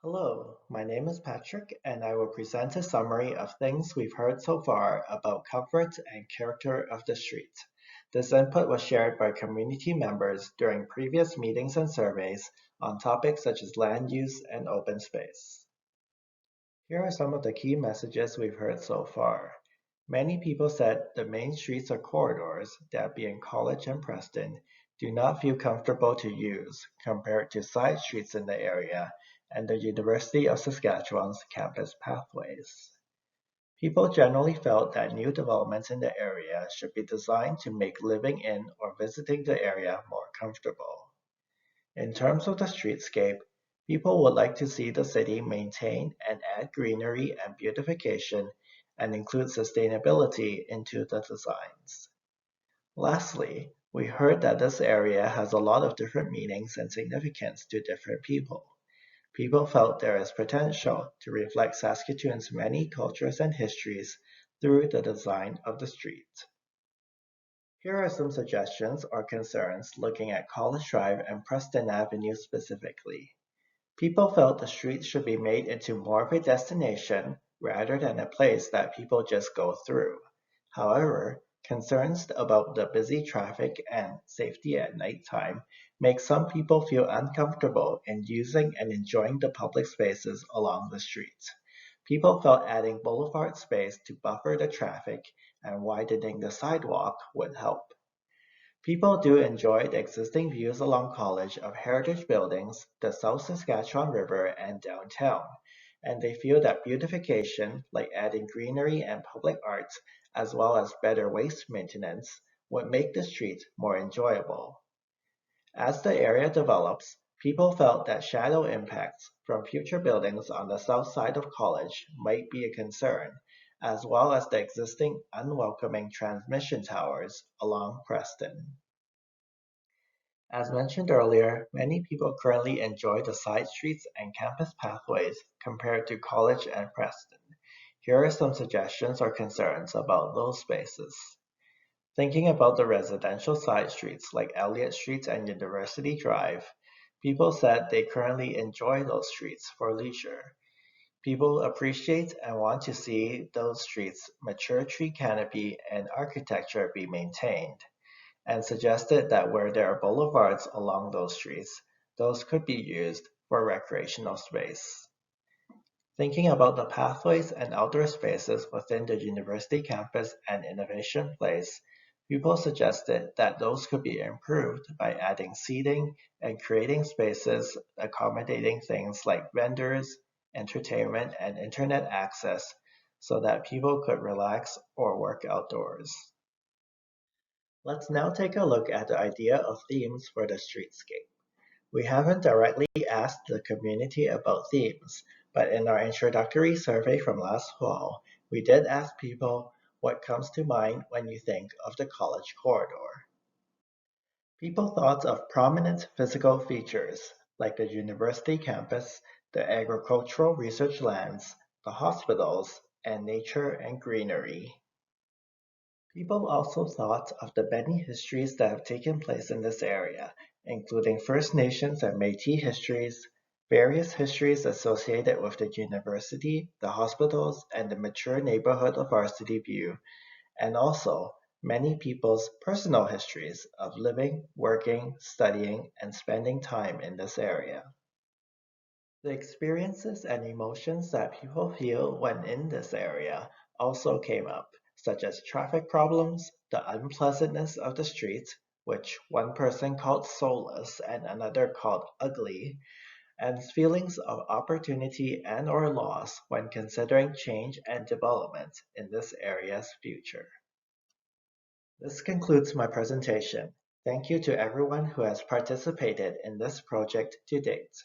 Hello, my name is Patrick, and I will present a summary of things we've heard so far about comfort and character of the street. This input was shared by community members during previous meetings and surveys on topics such as land use and open space. Here are some of the key messages we've heard so far. Many people said the main streets or corridors, that being College and Preston, do not feel comfortable to use compared to side streets in the area and the University of Saskatchewan's campus pathways. People generally felt that new developments in the area should be designed to make living in or visiting the area more comfortable. In terms of the streetscape, people would like to see the city maintain and add greenery and beautification and include sustainability into the designs. Lastly, we heard that this area has a lot of different meanings and significance to different people. People felt there is potential to reflect Saskatoon's many cultures and histories through the design of the street. Here are some suggestions or concerns looking at College Drive and Preston Avenue specifically. People felt the streets should be made into more of a destination rather than a place that people just go through. However, concerns about the busy traffic and safety at nighttime make some people feel uncomfortable in using and enjoying the public spaces along the streets. People felt adding boulevard space to buffer the traffic and widening the sidewalk would help. People do enjoy the existing views along College of heritage buildings, the South Saskatchewan River, and downtown, and they feel that beautification, like adding greenery and public art, as well as better waste maintenance, would make the street more enjoyable. As the area develops, people felt that shadow impacts from future buildings on the south side of College might be a concern, as well as the existing unwelcoming transmission towers along Preston. As mentioned earlier, many people currently enjoy the side streets and campus pathways compared to College and Preston. Here are some suggestions or concerns about those spaces. Thinking about the residential side streets like Elliott Street and University Drive, people said they currently enjoy those streets for leisure. People appreciate and want to see those streets' mature tree canopy and architecture be maintained, and suggested that where there are boulevards along those streets, those could be used for recreational space. Thinking about the pathways and outdoor spaces within the university campus and Innovation Place, people suggested that those could be improved by adding seating and creating spaces accommodating things like vendors, entertainment, and internet access so that people could relax or work outdoors. Let's now take a look at the idea of themes for the streetscape. We haven't directly asked the community about themes, but in our introductory survey from last fall, we did ask people what comes to mind when you think of the college corridor. People thought of prominent physical features like the university campus, the agricultural research lands, the hospitals, and nature and greenery. People also thought of the many histories that have taken place in this area, including First Nations and Métis histories, various histories associated with the university, the hospitals, and the mature neighborhood of Varsity View, and also many people's personal histories of living, working, studying, and spending time in this area. The experiences and emotions that people feel when in this area also came up, such as traffic problems, the unpleasantness of the streets, which one person called soulless and another called ugly, and feelings of opportunity and or loss when considering change and development in this area's future. This concludes my presentation. Thank you to everyone who has participated in this project to date.